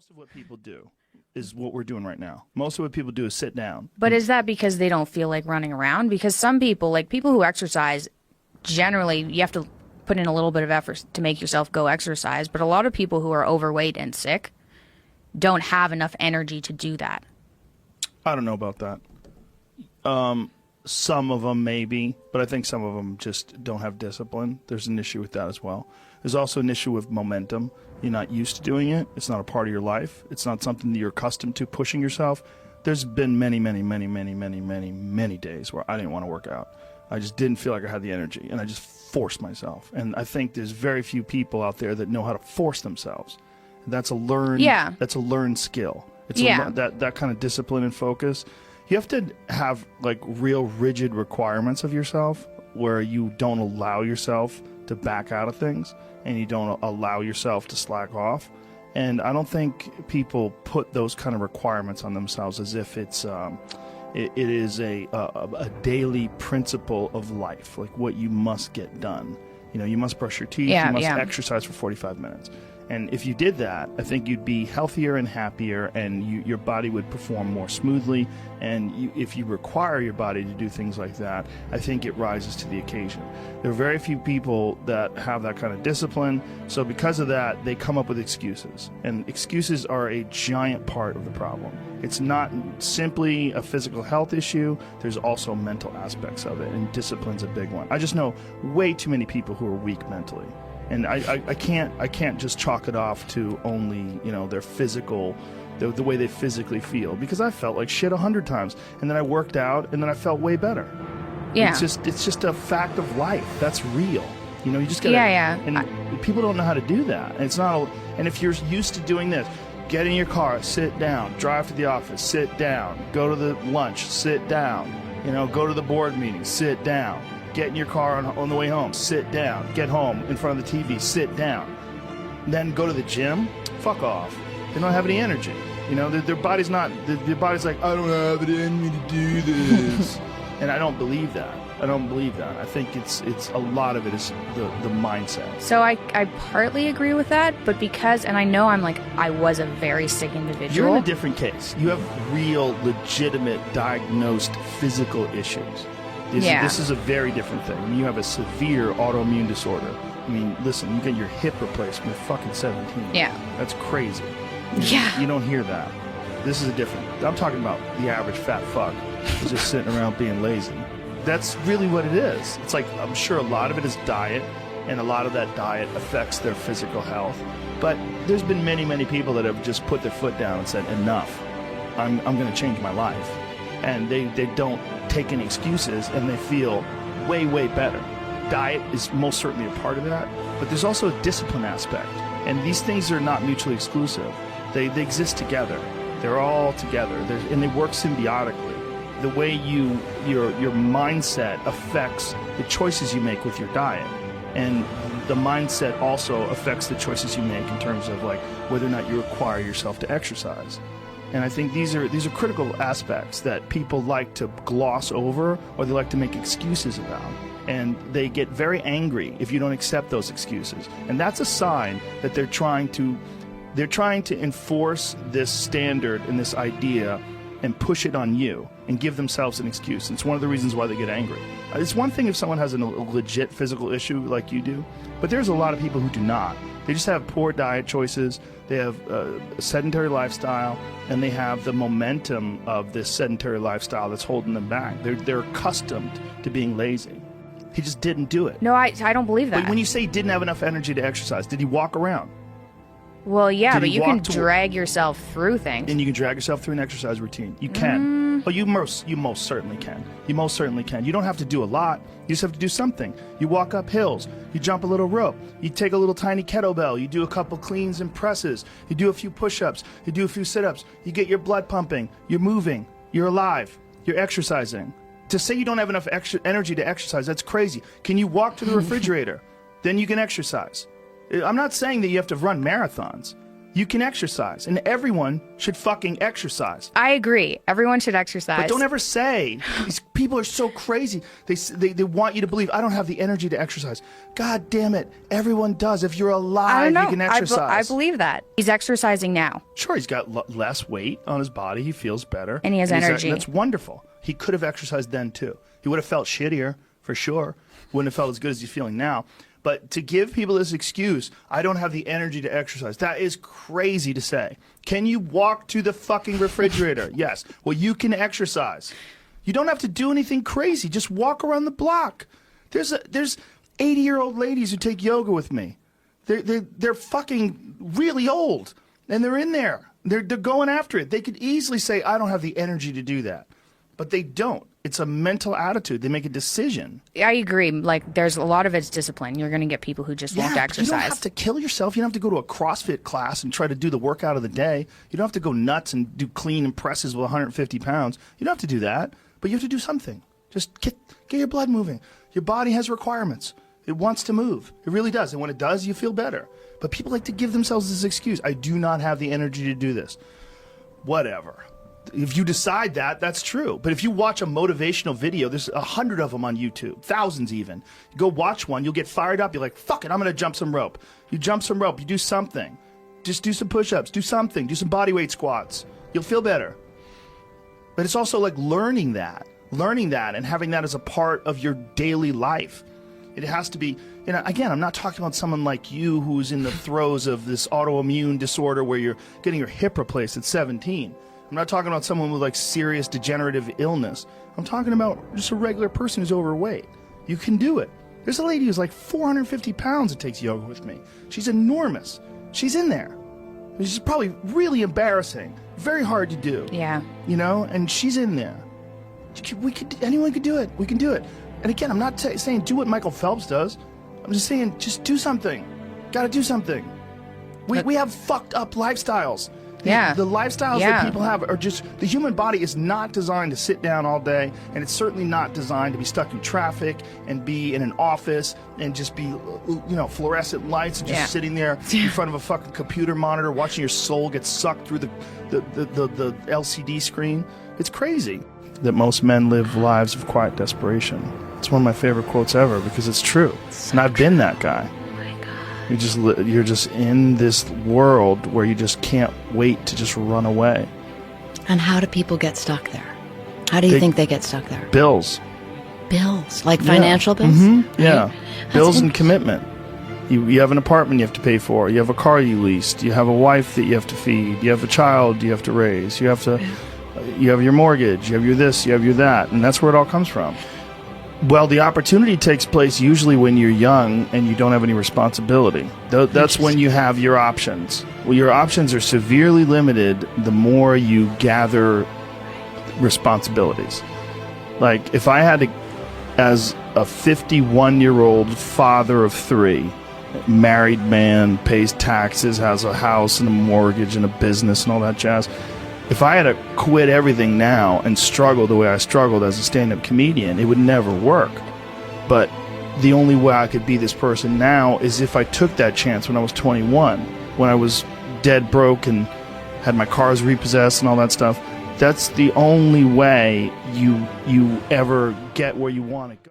Most of what people do is what we're doing right now. Most of what people do is sit down. But is that because they don't feel like running around? Because some people, like people who exercise, generally you have to put in a little bit of effort to make yourself go exercise. But a lot of people who are overweight and sick don't have enough energy to do that. I don't know about that. Some of them maybe, but I think some of them just don't have discipline. There's an issue with that as well. There's also an issue with momentum. You're not used to doing it. It's not a part of your life. It's not something that you're accustomed to, pushing yourself. There's been many days where I didn't want to work out. I just didn't feel like I had the energy, and I just forced myself. And I think there's very few people out there that know how to force themselves. That's a learned, that's a learned skill. It's that kind of discipline and focus. You have to have like real rigid requirements of yourself where you don't allow yourself to back out of things and you don't allow yourself to slack off. And I don't think people put those kind of requirements on themselves as if it's it is a daily principle of life, like what you must get done. You know, you must brush your teeth, you must exercise for 45 minutes. And if you did that, I think you'd be healthier and happier, and your body would perform more smoothly. And if you require your body to do things like that, I think it rises to the occasion. There are very few people that have that kind of discipline. So because of that, they come up with excuses. And excuses are a giant part of the problem. It's not simply a physical health issue. There's also mental aspects of it, and discipline's a big one. I just know way too many people who are weak mentally. And I can't just chalk it off to only, you know, their physical, the way they physically feel, because I felt like shit 100 times, and then I worked out, and then I felt way better. Yeah, it's just a fact of life. That's real. You know, you just gotta. And people don't know how to do that. And it's not. And if you're used to doing this, get in your car, sit down, drive to the office, sit down, go to the lunch, sit down. You know, go to the board meeting, sit down. Get in your car on the way home, sit down. Get home in front of the TV, sit down. Then go to the gym, fuck off. They don't have any energy. You know, their body's not, their body's like, I don't have it in me to do this. And I don't believe that. I think it's a lot of it is the mindset. So I partly agree with that, but because, and I know I was a very sick individual. You're in a different case. You have real, legitimate, diagnosed physical issues. This is a very different thing. I mean, you have a severe autoimmune disorder. I mean, listen, you get your hip replaced when you're fucking 17. Yeah. That's crazy. Yeah. You don't hear that. This is a different. I'm talking about the average fat fuck who's just sitting around being lazy. That's really what it is. It's like, I'm sure a lot of it is diet, and a lot of that diet affects their physical health. But there's been many people that have just put their foot down and said, enough. I'm going to change my life. And they don't take any excuses, and they feel way better. Diet is most certainly a part of that, but there's also a discipline aspect, and these things are not mutually exclusive. They exist together. They're all together, and they work symbiotically. The way your mindset affects the choices you make with your diet, and the mindset also affects the choices you make in terms of like whether or not you require yourself to exercise. And I think these are critical aspects that people like to gloss over, or they like to make excuses about. And they get very angry if you don't accept those excuses. And that's a sign that they're trying to enforce this standard and this idea and push it on you and give themselves an excuse. And it's one of the reasons why they get angry. It's one thing if someone has a legit physical issue like you do, but there's a lot of people who do not. They just have poor diet choices, they have a sedentary lifestyle, and they have the momentum of this sedentary lifestyle that's holding them back. They're accustomed to being lazy. He just didn't do it. No, I don't believe that. But when you say he didn't have enough energy to exercise, did he walk around? Well, yeah, but you can drag yourself through things. And you can drag yourself through an exercise routine. You can. Oh, you most certainly can. You most certainly can. You don't have to do a lot. You just have to do something. You walk up hills. You jump a little rope. You take a little tiny kettlebell. You do a couple cleans and presses. You do a few push-ups. You do a few sit-ups. You get your blood pumping. You're moving. You're alive. You're exercising. To say you don't have enough energy to exercise, that's crazy. Can you walk to the refrigerator? Then you can exercise. I'm not saying that you have to run marathons, You can exercise, and everyone should fucking exercise. I agree. Everyone should exercise. But don't ever say, these people are so crazy. They want you to believe, I don't have the energy to exercise. God damn it. Everyone does. If you're I alive, don't know. you can exercise. I believe that. He's exercising now. Sure, he's got less weight on his body. He feels better. And he has energy. That's wonderful. He could have exercised then, too. He would have felt shittier, for sure. Wouldn't have felt as good as he's feeling now. But to give people this excuse, I don't have the energy to exercise, that is crazy to say. Can you walk to the fucking refrigerator? Yes. Well, you can exercise. You don't have to do anything crazy. Just walk around the block. There's 80-year-old ladies who take yoga with me. They're fucking really old, and they're in there. They're going after it. They could easily say, I don't have the energy to do that. But they don't. It's a mental attitude. They make a decision. I agree. Like, there's a lot of it's discipline. You're going to get people who just won't exercise. You don't have to kill yourself. You don't have to go to a CrossFit class and try to do the workout of the day. You don't have to go nuts and do clean and presses with 150 pounds. You don't have to do that. But you have to do something. Just get your blood moving. Your body has requirements. It wants to move. It really does. And when it does, you feel better. But people like to give themselves this excuse. I do not have the energy to do this. Whatever. If you decide that, that's true. But if you watch a motivational video, there's 100 of them on YouTube, thousands even. You go watch one, you'll get fired up. You're like, fuck it, I'm going to jump some rope. You jump some rope, you do something. Just do some push-ups, do something, do some bodyweight squats. You'll feel better. But it's also like learning that and having that as a part of your daily life. It has to be, again, I'm not talking about someone like you who's in the throes of this autoimmune disorder where you're getting your hip replaced at 17. I'm not talking about someone with like serious degenerative illness. I'm talking about just a regular person who's overweight. You can do it. There's a lady who's like 450 pounds that takes yoga with me. She's enormous. She's in there. She's probably really embarrassing. Very hard to do. Yeah. And she's in there. Anyone could do it. We can do it. And again, I'm not saying do what Michael Phelps does. I'm just saying just do something. Gotta do something. We have fucked up lifestyles. The lifestyles that people have are just, the human body is not designed to sit down all day, and it's certainly not designed to be stuck in traffic and be in an office and just be, fluorescent lights and just sitting there in front of a fucking computer monitor watching your soul get sucked through the LCD screen. It's crazy that most men live lives of quiet desperation. It's one of my favorite quotes ever because it's true. And I've been that guy. You're just in this world where you just can't wait to just run away. And how do people get stuck there? How do you think they get stuck there? Bills. Bills? Like financial bills? Mm-hmm. Right? Yeah. Bills and commitment. You have an apartment you have to pay for. You have a car you leased. You have a wife that you have to feed. You have a child you have to raise. You have your mortgage. You have your this. You have your that. And that's where it all comes from. Well, the opportunity takes place usually when you're young and you don't have any responsibility. That's when you have your options. Well, your options are severely limited the more you gather responsibilities. Like, if I had to, as a 51-year-old father of 3, married man, pays taxes, has a house and a mortgage and a business and all that jazz, if I had to quit everything now and struggle the way I struggled as a stand-up comedian, it would never work. But the only way I could be this person now is if I took that chance when I was 21, when I was dead broke and had my cars repossessed and all that stuff. That's the only way you ever get where you want to go.